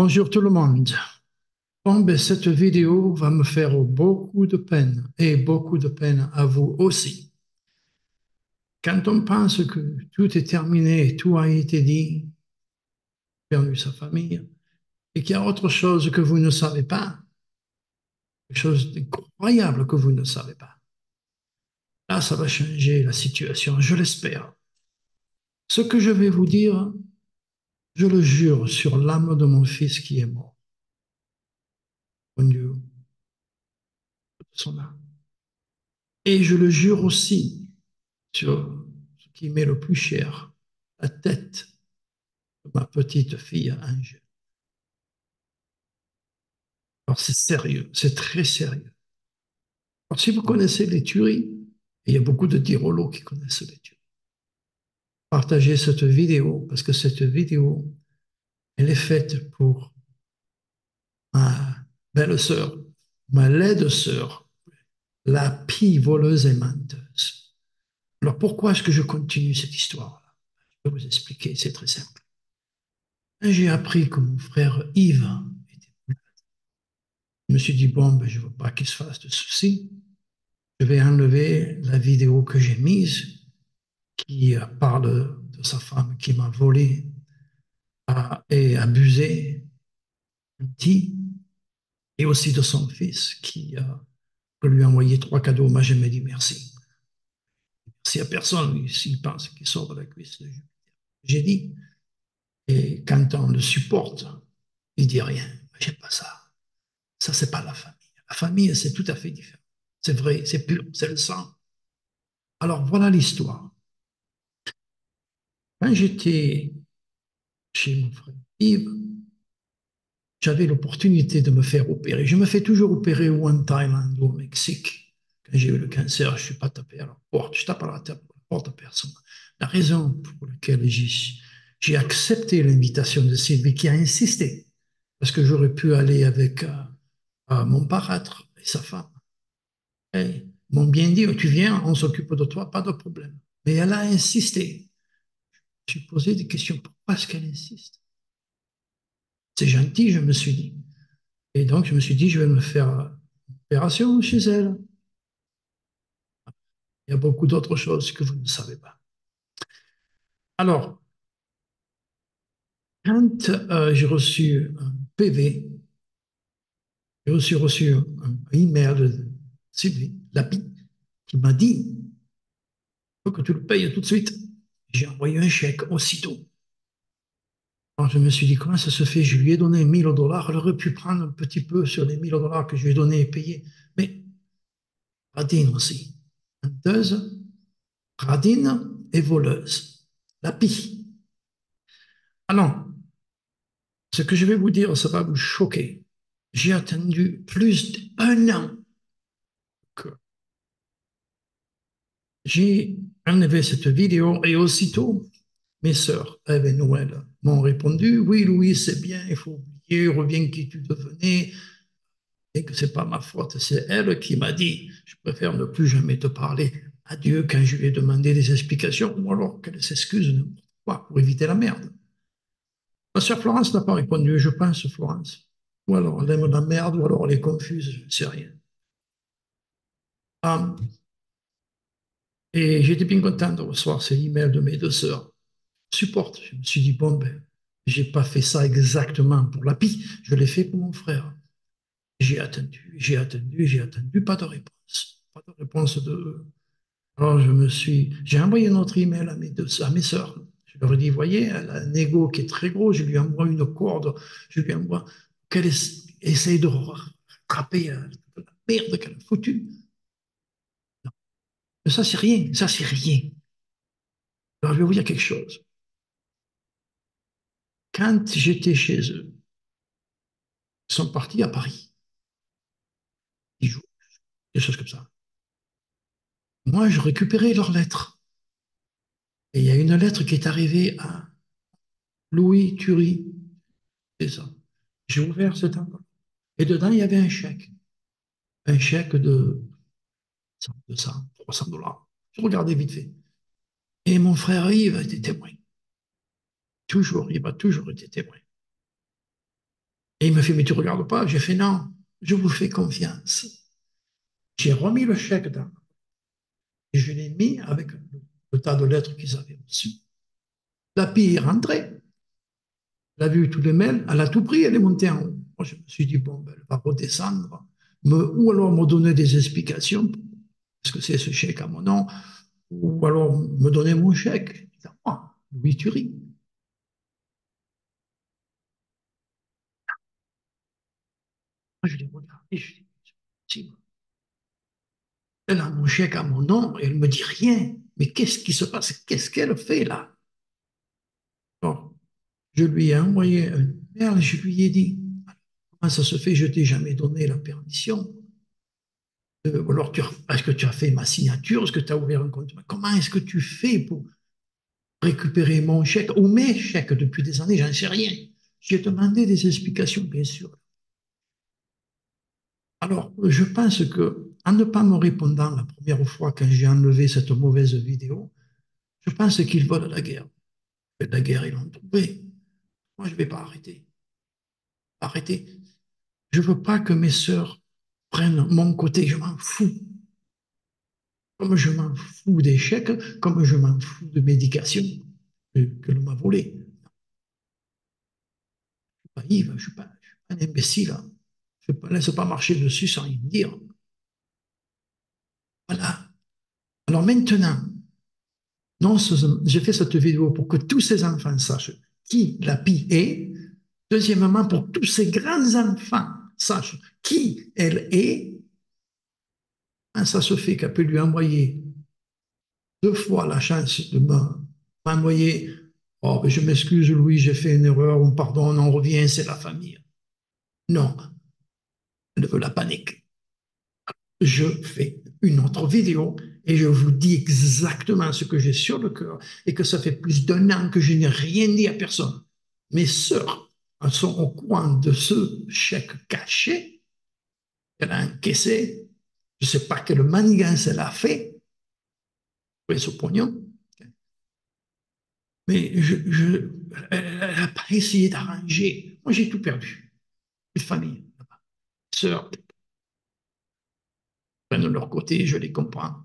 Bonjour tout le monde. Bon, ben, cette vidéo va me faire beaucoup de peine et beaucoup de peine à vous aussi. Quand on pense que tout est terminé, tout a été dit, perdu sa famille, et qu'il y a autre chose que vous ne savez pas, quelque chose d'incroyable que vous ne savez pas. Là, ça va changer la situation, je l'espère. Ce que je vais vous dire, je le jure sur l'âme de mon fils qui est mort. Mon Dieu, son âme. Et je le jure aussi sur ce qui m'est le plus cher, la tête de ma petite fille Angèle. Alors c'est sérieux, c'est très sérieux. Alors si vous connaissez les tueries, et il y a beaucoup de dirolos qui connaissent les tueries, partagez cette vidéo parce que cette vidéo, elle est faite pour ma belle sœur, ma laide sœur, la pie voleuse et menteuse. Alors pourquoi est-ce que je continue cette histoire-là? Je vais vous expliquer, c'est très simple. J'ai appris que mon frère Yves était. Je me suis dit, bon, ben, je ne veux pas qu'il se fasse de soucis. Je vais enlever la vidéo que j'ai mise qui parle de sa femme qui m'a volé et abusé, menti, et aussi de son fils qui lui a envoyé 3 cadeaux. Moi, je me dis merci. Merci à personne s'il pense qu'il sort de la cuisse de Jupiter. J'ai dit, et quand on le supporte, il dit rien. Moi, j'aime pas ça. Ça, c'est pas la famille. La famille, c'est tout à fait différent. C'est vrai, c'est pur, c'est le sang. Alors, voilà l'histoire. Quand j'étais chez mon frère Yves, j'avais l'opportunité de me faire opérer. Je me fais toujours opérer ou en Thaïlande ou au Mexique. Quand j'ai eu le cancer, je ne suis pas tapé à la porte. Je tape à la porte à personne. La raison pour laquelle j'ai accepté l'invitation de Sylvie qui a insisté, parce que j'aurais pu aller avec mon parâtre et sa femme. Et ils m'ont bien dit, tu viens, on s'occupe de toi, pas de problème. Mais elle a insisté. Je me suis posé des questions. Pourquoi est-ce qu'elle insiste? C'est gentil, je me suis dit. Et donc, je me suis dit, je vais me faire une opération chez elle. Il y a beaucoup d'autres choses que vous ne savez pas. Alors, quand j'ai reçu un PV, j'ai aussi reçu un email de Sylvie Lapi qui m'a dit, il faut que tu le payes tout de suite. J'ai envoyé un chèque aussitôt. Alors, je me suis dit, comment ça se fait? Je lui ai donné 1 000 dollars. Elle aurait pu prendre un petit peu sur les 1 000 dollars que je lui ai donnés et payer. Mais radine aussi. Menteuse, radine et voleuse. La pie. Alors, ce que je vais vous dire, ça va vous choquer. J'ai attendu plus d'un an que j'ai enlevé cette vidéo et aussitôt, mes sœurs, Eve et Noël, m'ont répondu, oui, Louis, c'est bien, il faut oublier, reviens qui tu devenais, et que c'est pas ma faute. C'est elle qui m'a dit, je préfère ne plus jamais te parler. Adieu quand je lui ai demandé des explications, ou alors qu'elle s'excuse pour éviter la merde. Ma sœur Florence n'a pas répondu, je pense, Florence. Ou alors elle aime la merde, ou alors elle est confuse, je ne sais rien. Ah, et j'étais bien content de recevoir ces emails de mes 2 sœurs. Supporte. Je me suis dit, bon, ben, j'ai pas fait ça exactement pour la pie, je l'ai fait pour mon frère. J'ai attendu, j'ai attendu, j'ai attendu, pas de réponse. Pas de réponse de. Alors j'ai envoyé un autre email à mes sœurs. Je leur ai dit, voyez, elle a un ego qui est très gros, je lui envoie une corde, je lui envoie qu'elle essaye de rattraper la merde qu'elle a foutue. Mais ça, c'est rien, ça, c'est rien. Alors, je vais vous dire quelque chose. Quand j'étais chez eux, ils sont partis à Paris, 10 jours, des choses comme ça. Moi, je récupérais leurs lettres. Et il y a une lettre qui est arrivée à Louis Thury, c'est ça. J'ai ouvert cette enveloppe. Et dedans, il y avait un chèque. Un chèque de 100, 200, 300 dollars. Je regardais vite fait. Et mon frère Yves était témoin. Toujours, il m'a toujours été témoin. Et il me fait, mais tu ne regardes pas? J'ai fait, non, je vous fais confiance. J'ai remis le chèque dans, et je l'ai mis avec le tas de lettres qu'ils avaient reçues. La fille est rentrée, elle a vu tous les mails, elle a tout pris, elle est montée en haut. Moi, je me suis dit, bon, ben, elle va redescendre, ou alors me donner des explications, parce que c'est ce chèque à mon nom, ou alors me donner mon chèque. C'est à moi, Louis Thury. Moi, je l'ai regardé, je l'ai dit, elle a mon chèque à mon nom et elle me dit rien. Mais qu'est-ce qui se passe? Qu'est-ce qu'elle fait là? Alors, je lui ai envoyé un mail, je lui ai dit, comment ça se fait, je t'ai jamais donné la permission? Alors, est-ce que tu as fait ma signature? Est-ce que tu as ouvert un compte? Comment est-ce que tu fais pour récupérer mon chèque ou mes chèques depuis des années? J'en sais rien. J'ai demandé des explications, bien sûr. Alors, je pense que, en ne pas me répondant la première fois quand j'ai enlevé cette mauvaise vidéo, je pense qu'ils veulent la guerre. La guerre, ils l'ont trouvé. Moi, je ne vais pas arrêter. Arrêter. Je ne veux pas que mes sœurs prennent mon côté. Je m'en fous. Comme je m'en fous des chèques, comme je m'en fous de médication que l'on m'a volé. Je ne suis pas Yves, je ne suis pas un imbécile. Je ne laisse pas marcher dessus sans rien dire. Voilà. Alors maintenant, non, j'ai fait cette vidéo pour que tous ces enfants sachent qui la PI est. Deuxièmement, pour que tous ces grands enfants sachent qui elle est. Ça se fait qu'elle peut lui envoyer 2 fois la chance de m'envoyer. Oh, ben je m'excuse, Louis, j'ai fait une erreur, on pardonne, on revient, c'est la famille. Non, elle veut la panique. Je fais une autre vidéo et je vous dis exactement ce que j'ai sur le cœur et que ça fait plus d'1 an que je n'ai rien dit à personne. Mes sœurs, elles sont au courant de ce chèque caché qu'elle a encaissé. Je ne sais pas quelle manigance elle a fait pour ce pognon, mais elle n'a pas essayé d'arranger. Moi, j'ai tout perdu. Une famille, sœurs, prennent de leur côté, je les comprends.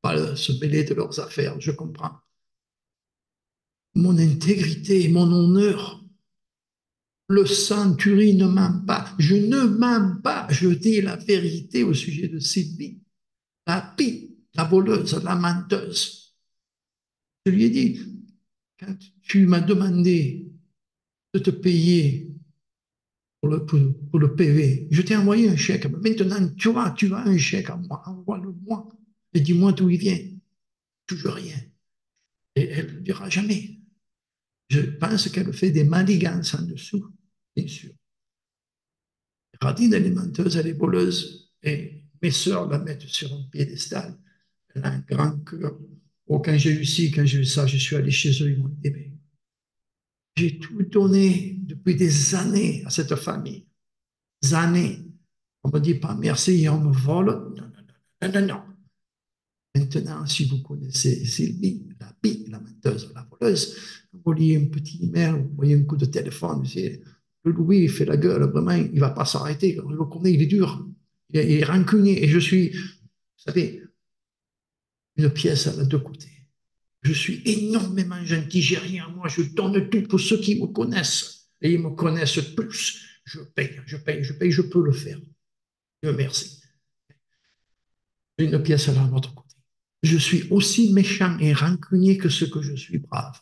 Pas se mêler de leurs affaires, je comprends. Mon intégrité, mon honneur, le centurie ne ment pas. Je ne mens pas. Je dis la vérité au sujet de Sylvie. La pie, la voleuse, la menteuse. Je lui ai dit, quand tu m'as demandé de te payer pour le PV, je t'ai envoyé un chèque. Maintenant, tu as un chèque à moi. Envoie-le-moi. Et dis-moi d'où il vient. Toujours rien. Et elle ne le dira jamais. Je pense qu'elle fait des manigances en dessous, bien sûr. Radine, elle est menteuse, elle est voleuse. Et mes sœurs la mettent sur un piédestal. Elle a un grand cœur. Oh, quand j'ai eu ci, quand j'ai eu ça, je suis allé chez eux, ils m'ont dit, mais j'ai tout donné depuis des années à cette famille. Des années. On me dit pas merci et on me vole. Non, non, non, non, non, non. Maintenant, si vous connaissez Sylvie, la pie, la menteuse, la voleuse, vous voyez un petit email, vous voyez un coup de téléphone, le Louis il fait la gueule, vraiment, il ne va pas s'arrêter. Je le connais, il est dur, il est rancunier. Et je suis, vous savez, une pièce à deux côtés. Je suis énormément gentil, j'ai rien à moi, je donne tout pour ceux qui me connaissent. Et ils me connaissent tous. Je paye, je paye, je paye, je peux le faire. Dieu merci. Une pièce à l'autre côté. Je suis aussi méchant et rancunier que ce que je suis brave.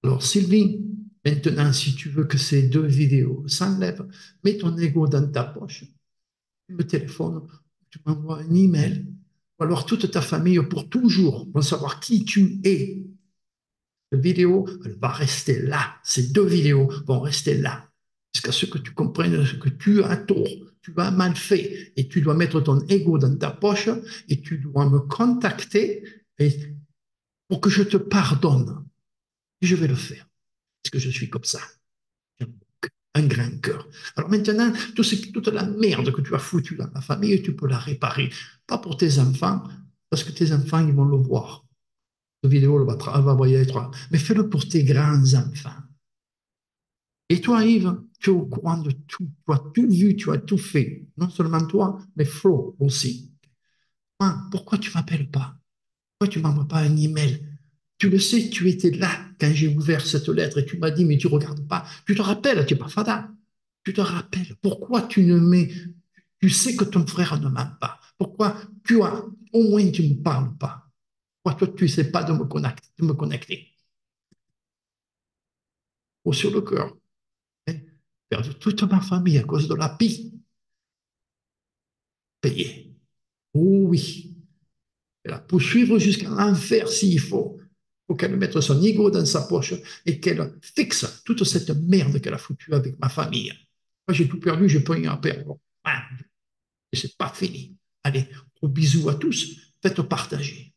Alors, Sylvie, maintenant, si tu veux que ces 2 vidéos s'enlèvent, mets ton ego dans ta poche, tu me téléphones, tu m'envoies un email, ou alors toute ta famille pour toujours vont savoir qui tu es. La vidéo, elle va rester là. Ces 2 vidéos vont rester là. Jusqu'à ce que tu comprennes que tu as tort, tu as mal fait, et tu dois mettre ton ego dans ta poche, et tu dois me contacter pour que je te pardonne. Et je vais le faire, parce que je suis comme ça. Un grand cœur. Alors maintenant, toute la merde que tu as foutue dans la famille, tu peux la réparer. Pas pour tes enfants, parce que tes enfants, ils vont le voir. Cette vidéo, elle va voyager, mais fais-le pour tes grands enfants. Et toi, Yves, tu es au courant de tout. Tu as tout vu, tu as tout fait. Non seulement toi, mais Flo aussi. Hein, pourquoi tu ne m'appelles pas? Pourquoi tu ne m'envoies pas un email? Tu le sais, tu étais là quand j'ai ouvert cette lettre et tu m'as dit, mais tu ne regardes pas. Tu te rappelles, tu n'es pas fada. Tu te rappelles. Pourquoi tu ne mets. Tu sais que ton frère ne ment pas. Pourquoi tu as. Au moins, tu ne me parles pas. Pourquoi toi, tu ne sais pas de me connecter? Ou sur le cœur. Hein? Perdu toute ma famille à cause de la pie payée. Oh oui. Et la poursuivre jusqu'à l'enfer s'il faut. Il faut qu'elle mette son ego dans sa poche et qu'elle fixe toute cette merde qu'elle a foutue avec ma famille. Moi, j'ai tout perdu, j'ai pas rien à perdre. Ah, et c'est pas fini. Allez, gros bisous à tous. Faites partager.